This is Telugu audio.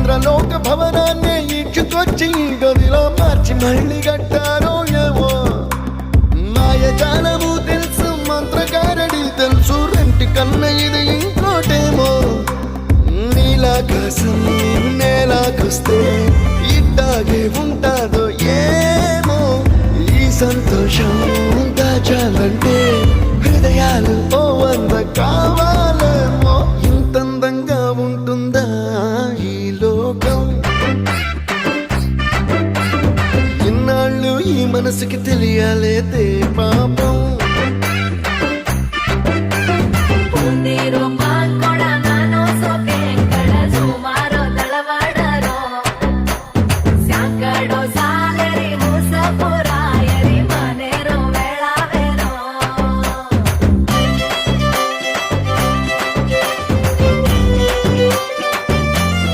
ఇంద్రలోక భవనాన్ని ఈడ్చుకొచ్చి గదిలో మార్చి మళ్ళీ కట్టారో ఏమో మాయజాలము తెలుసు మంత్రగారడి తెలుసు రెంటి కన్న ఇది ఇంకోటేమో నీలాకాశం నేలాకొస్తే ఇట్టాగే ఉంటాదో ఏమో ఈ సంతోషం దాచాలంటే హృదయాలు ఓ వంద కావాలేమో ఇంతందంగా ఉంటుందా ఈ లోకం ఇన్నాళ్ళు ఈ మనసుకి తెలియాలేదే పాపం